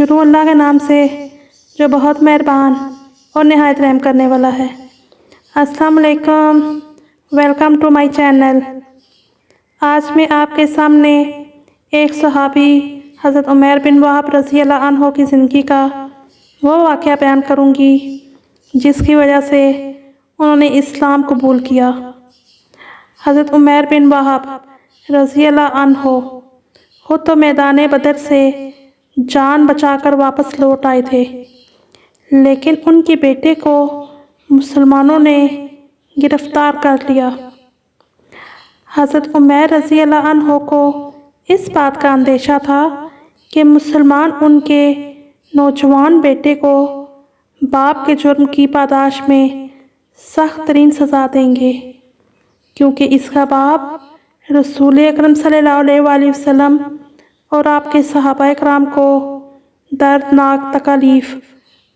شروع اللہ کے نام سے جو بہت مہربان اور نہایت رحم کرنے والا ہے۔ السلام علیکم، ویلکم ٹو مائی چینل۔ آج میں آپ کے سامنے ایک صحابی حضرت عمیر بن وہب رضی اللہ عنہ کی زندگی کا وہ واقعہ بیان کروں گی جس کی وجہ سے انہوں نے اسلام قبول کیا۔ حضرت عمیر بن وہب رضی اللہ عنہ خود تو میدان بدر سے جان بچا کر واپس لوٹ آئے تھے، لیکن ان کے بیٹے کو مسلمانوں نے گرفتار کر لیا۔ حضرت عمیر رضی اللہ عنہ کو اس بات کا اندیشہ تھا کہ مسلمان ان کے نوجوان بیٹے کو باپ کے جرم کی پاداش میں سخت ترین سزا دیں گے، کیونکہ اس کا باپ رسول اکرم صلی اللہ علیہ وآلہ وسلم اور آپ کے صحابہ کرام کو دردناک تکالیف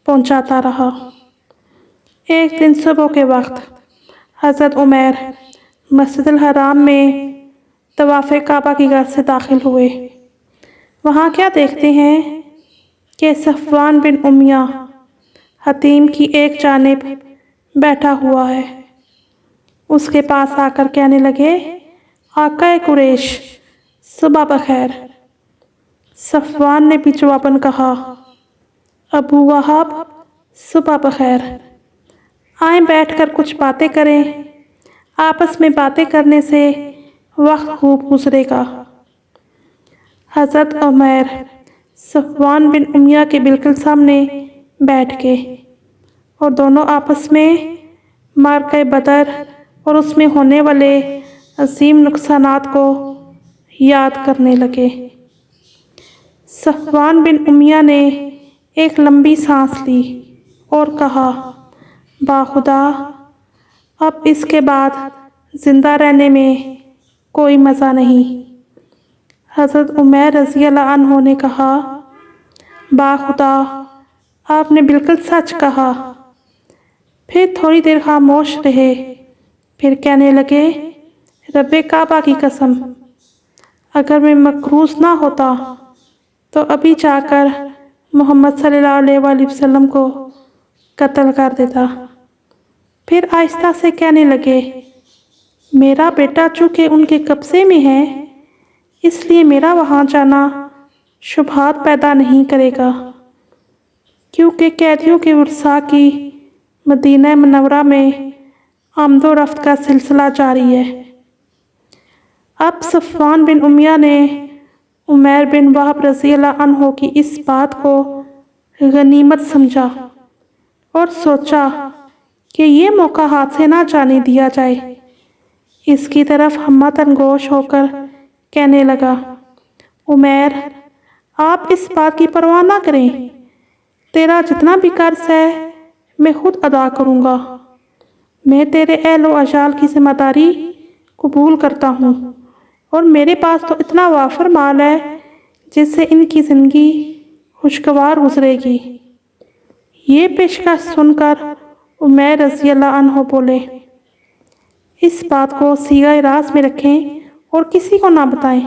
پہنچاتا رہا۔ ایک دن صبح کے وقت حضرت عمیر مسجد الحرام میں طواف کعبہ کی غرض سے داخل ہوئے۔ وہاں کیا دیکھتے ہیں کہ صفوان بن امیہ حتیم کی ایک جانب بیٹھا ہوا ہے۔ اس کے پاس آ کر کہنے لگے، آقا قریش صبح بخیر۔ صفوان نے بھی جواباً کہا، ابو وہب صبح بخیر، آئیں بیٹھ کر کچھ باتیں کریں، آپس میں باتیں کرنے سے وقت خوب گزرے گا۔ حضرت عمیر صفوان بن امیہ کے بالکل سامنے بیٹھ گئے اور دونوں آپس میں معرکہ بدر اور اس میں ہونے والے عظیم نقصانات کو یاد کرنے لگے۔ صفوان بن امیہ نے ایک لمبی سانس لی اور کہا، باخدا اب اس کے بعد زندہ رہنے میں کوئی مزہ نہیں۔ حضرت عمیر رضی اللہ عنہ نے کہا، باخدا آپ نے بالکل سچ کہا۔ پھر تھوڑی دیر خاموش رہے، پھر کہنے لگے، رب کعبہ کی قسم، اگر میں مکروز نہ ہوتا تو ابھی جا کر محمد صلی اللہ علیہ وآلہ وسلم کو قتل کر دیتا۔ پھر آہستہ سے کہنے لگے، میرا بیٹا چونکہ ان کے قبضے میں ہے، اس لیے میرا وہاں جانا شبہات پیدا نہیں کرے گا، کیونکہ قیدیوں کے ورثاء کی مدینہ منورہ میں آمد و رفت کا سلسلہ جاری ہے۔ اب صفوان بن امیہ نے عمیر بن وہب رضی اللہ عنہ کی اس بات کو غنیمت سمجھا اور سوچا کہ یہ موقع ہاتھ سے نہ جانے دیا جائے۔ اس کی طرف ہمت انگوش ہو کر کہنے لگا، عمیر آپ اس بات کی پرواہ نہ کریں، تیرا جتنا بھی قرض ہے میں خود ادا کروں گا۔ میں تیرے اہل و عیال کی ذمہ داری قبول کرتا ہوں اور میرے پاس تو اتنا وافر مال ہے جس سے ان کی زندگی خوشگوار گزرے گی۔ یہ پیشکش سن کر عمیر رضی اللہ عنہ بولے، اس بات کو صیغہ راز میں رکھیں اور کسی کو نہ بتائیں۔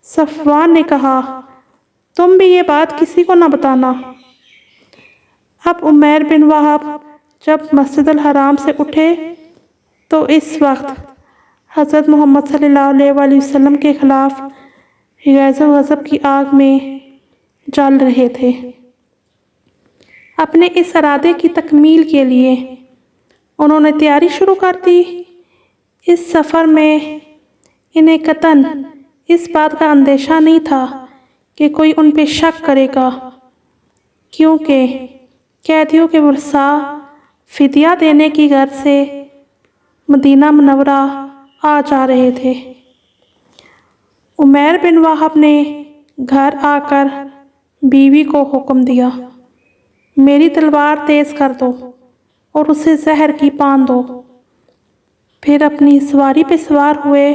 صفوان نے کہا، تم بھی یہ بات کسی کو نہ بتانا۔ اب عمیر بن وہب جب مسجد الحرام سے اٹھے تو اس وقت حضرت محمد صلی اللہ علیہ وآلہ وسلم کے خلاف غیظ و غضب کی آگ میں جل رہے تھے۔ اپنے اس ارادے کی تکمیل کے لیے انہوں نے تیاری شروع کر دی۔ اس سفر میں انہیں قطعاً اس بات کا اندیشہ نہیں تھا کہ کوئی ان پہ شک کرے گا، کیونکہ قیدیوں کے ورثاء فدیہ دینے کی غرض سے مدینہ منورہ آ جا رہے تھے۔ عمیر بن وہب نے گھر آ کر بیوی کو حکم دیا، میری تلوار تیز کر دو اور اسے زہر کی پان دو۔ پھر اپنی سواری پہ سوار ہوئے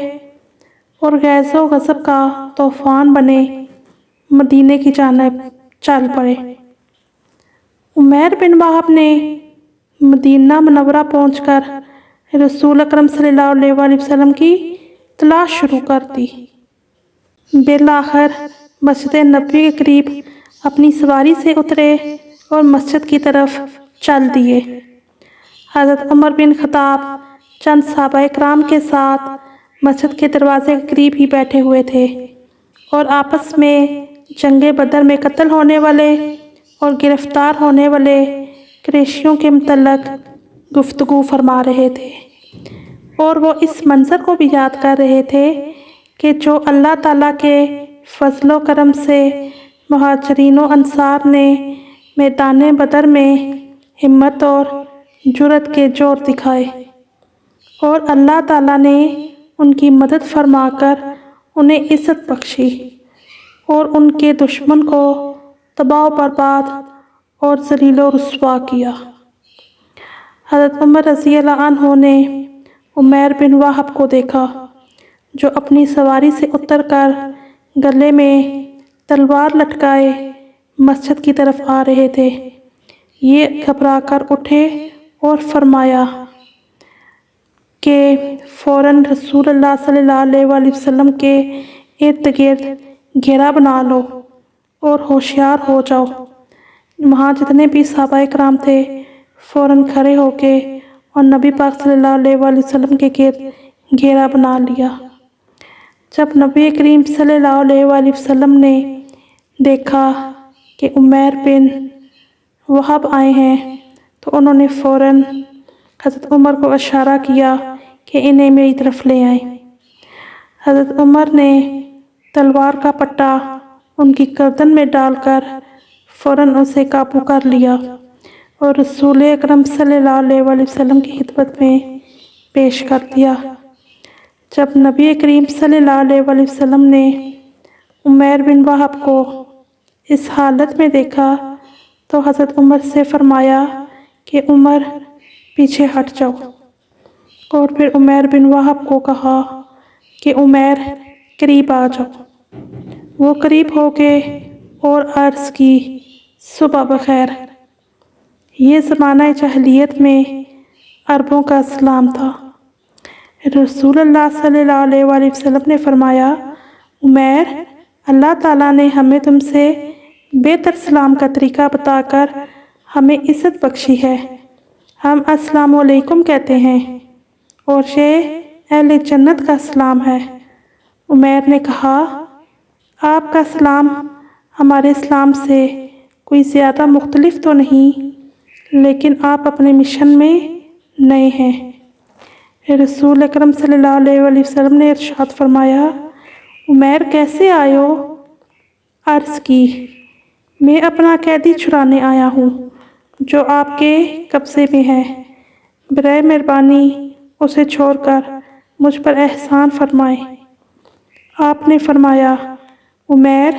اور غیظ و غضب کا طوفان بنے مدینے کی جانب چل پڑے۔ عمیر بن وہب نے مدینہ منورہ پہنچ کر رسول اکرم صلی اللہ علیہ وآلہ وسلم کی تلاش شروع کر دی۔ بالآخر مسجد نبوی کے قریب اپنی سواری سے اترے اور مسجد کی طرف چل دیے۔ حضرت عمر بن خطاب چند صحابہ کرام کے ساتھ مسجد کے دروازے کے قریب ہی بیٹھے ہوئے تھے اور آپس میں جنگ بدر میں قتل ہونے والے اور گرفتار ہونے والے قریشیوں کے متعلق گفتگو فرما رہے تھے، اور وہ اس منظر کو بھی یاد کر رہے تھے کہ جو اللہ تعالیٰ کے فضل و کرم سے مہاجرین و انصار نے میدان بدر میں ہمت اور جرأت کے جوہر دکھائے، اور اللہ تعالیٰ نے ان کی مدد فرما کر انہیں عزت بخشی اور ان کے دشمن کو تباہ و برباد اور ذلیل و رسوا کیا۔ حضرت عمر رضی اللہ عنہ نے عمیر بن وہب کو دیکھا جو اپنی سواری سے اتر کر گلے میں تلوار لٹکائے مسجد کی طرف آ رہے تھے۔ یہ گھبرا کر اٹھے اور فرمایا کہ فوراً رسول اللہ صلی اللہ علیہ وآلہ وسلم کے ارد گرد گھیرا بنا لو اور ہوشیار ہو جاؤ۔ وہاں جتنے بھی صحابہ کرام تھے فوراً کھڑے ہو کے اور نبی پاک صلی اللہ علیہ وآلہ وسلم کے گرد گھیرا بنا لیا۔ جب نبی کریم صلی اللہ علیہ وآلہ وسلم نے دیکھا کہ عمیر بن وہب آئے ہیں تو انہوں نے فوراً حضرت عمر کو اشارہ کیا کہ انہیں میری طرف لے آئیں۔ حضرت عمر نے تلوار کا پٹا ان کی گردن میں ڈال کر فوراً اسے قابو کر لیا اور رسول اکرم صلی اللہ علیہ وآلہ وسلم کی خدمت میں پیش کر دیا۔ جب نبی کریم صلی اللہ علیہ وآلہ وسلم نے عمیر بن وہب کو اس حالت میں دیکھا تو حضرت عمر سے فرمایا کہ عمر پیچھے ہٹ جاؤ، اور پھر عمیر بن وہب کو کہا کہ عمیر قریب آ جاؤ۔ وہ قریب ہو گئے اور عرض کی صبح بخیر۔ یہ زمانہ جاہلیت میں عربوں کا سلام تھا۔ رسول اللہ صلی اللہ علیہ وآلہ وسلم نے فرمایا عمیر، اللہ تعالیٰ نے ہمیں تم سے بہتر سلام کا طریقہ بتا کر ہمیں عزت بخشی ہے۔ ہم السلام علیکم کہتے ہیں اور یہ اہل جنت کا سلام ہے۔ عمیر نے کہا آپ کا سلام ہمارے سلام سے کوئی زیادہ مختلف تو نہیں، لیکن آپ اپنے مشن میں نئے ہیں۔ رسول اکرم صلی اللہ علیہ وآلہ وسلم نے ارشاد فرمایا عمیر کیسے آئے ہو؟ عرض کی میں اپنا قیدی چھڑانے آیا ہوں جو آپ کے قبضے میں ہے، برائے مہربانی اسے چھوڑ کر مجھ پر احسان فرمائیں۔ آپ نے فرمایا عمیر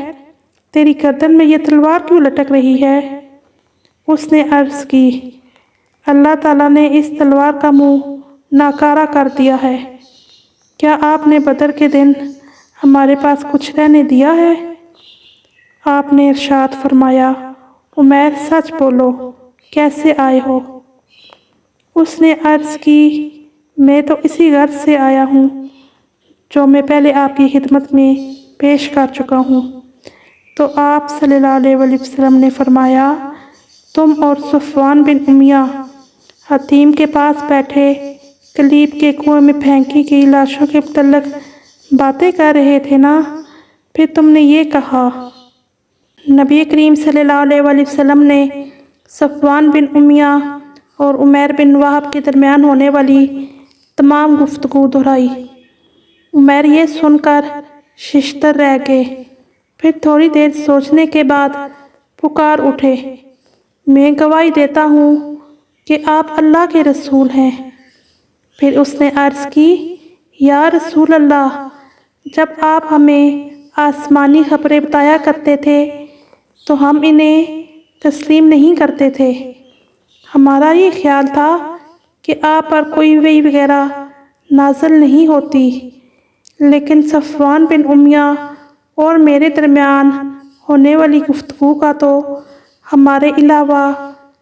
تیری گردن میں یہ تلوار کیوں لٹک رہی ہے؟ اس نے عرض کی اللہ تعالیٰ نے اس تلوار کا منہ ناکارہ کر دیا ہے۔ کیا آپ نے بدر کے دن ہمارے پاس کچھ رہنے دیا ہے؟ آپ نے ارشاد فرمایا عمیر سچ بولو، کیسے آئے ہو؟ اس نے عرض کی میں تو اسی غرض سے آیا ہوں جو میں پہلے آپ کی خدمت میں پیش کر چکا ہوں۔ تو آپ صلی اللہ علیہ وآلہ وسلم نے فرمایا تم اور صفوان بن امیہ حتیم کے پاس بیٹھے کلیب کے کنویں میں پھینکی گئی لاشوں کے متعلق باتیں کر رہے تھے نا؟ پھر تم نے یہ کہا۔ نبی کریم صلی اللہ علیہ وآلہ وسلم نے صفوان بن امیہ اور عمیر بن وہب کے درمیان ہونے والی تمام گفتگو دہرائی۔ عمیر یہ سن کر ششدر رہ گئے، پھر تھوڑی دیر سوچنے کے بعد پکار اٹھے میں گواہی دیتا ہوں کہ آپ اللہ کے رسول ہیں۔ پھر اس نے عرض کی یا رسول اللہ، جب آپ ہمیں آسمانی خبریں بتایا کرتے تھے تو ہم انہیں تسلیم نہیں کرتے تھے۔ ہمارا یہ خیال تھا کہ آپ پر کوئی وحی وغیرہ نازل نہیں ہوتی، لیکن صفوان بن امیہ اور میرے درمیان ہونے والی گفتگو کا تو ہمارے علاوہ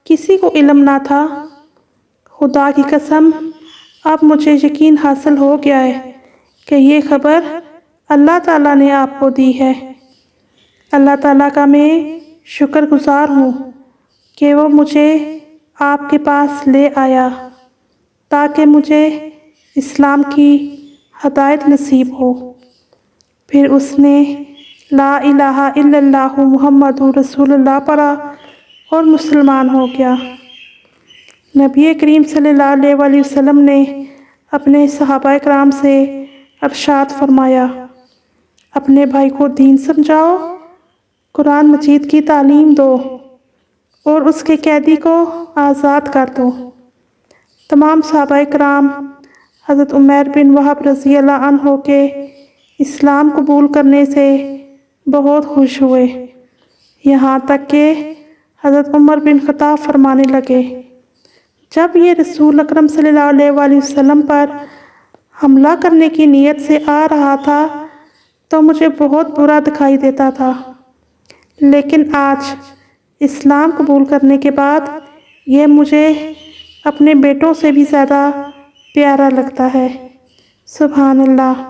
کسی کو علم نہ تھا۔ خدا کی قسم اب مجھے یقین حاصل ہو گیا ہے کہ یہ خبر اللہ تعالیٰ نے آپ کو دی ہے۔ اللہ تعالیٰ کا میں شکر گزار ہوں کہ وہ مجھے آپ کے پاس لے آیا تاکہ مجھے اسلام کی ہدایت نصیب ہو۔ پھر اس نے لا الہ الا اللہ محمد رسول اللہ پڑھا اور مسلمان ہو گیا۔ نبی کریم صلی اللہ علیہ وسلم نے اپنے صحابہ کرام سے ارشاد فرمایا، اپنے بھائی کو دین سمجھاؤ، قرآن مجید کی تعلیم دو اور اس کے قیدی کو آزاد کر دو۔ تمام صحابہ کرام حضرت عمیر بن وہب رضی اللہ عنہ کے اسلام قبول کرنے سے بہت خوش ہوئے، یہاں تک کہ حضرت عمر بن خطاب فرمانے لگے، جب یہ رسول اکرم صلی اللہ علیہ وسلم پر حملہ کرنے کی نیت سے آ رہا تھا تو مجھے بہت برا دکھائی دیتا تھا، لیکن آج اسلام قبول کرنے کے بعد یہ مجھے اپنے بیٹوں سے بھی زیادہ پیارا لگتا ہے۔ سبحان اللہ۔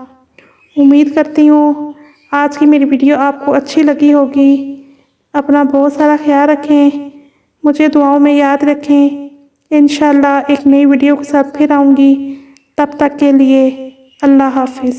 امید کرتی ہوں آج کی میری ویڈیو آپ کو اچھی لگی ہوگی۔ اپنا بہت سارا خیال رکھیں، مجھے دعاؤں میں یاد رکھیں۔ انشاءاللہ ایک نئی ویڈیو کے ساتھ پھر آؤں گی، تب تک کے لیے اللہ حافظ۔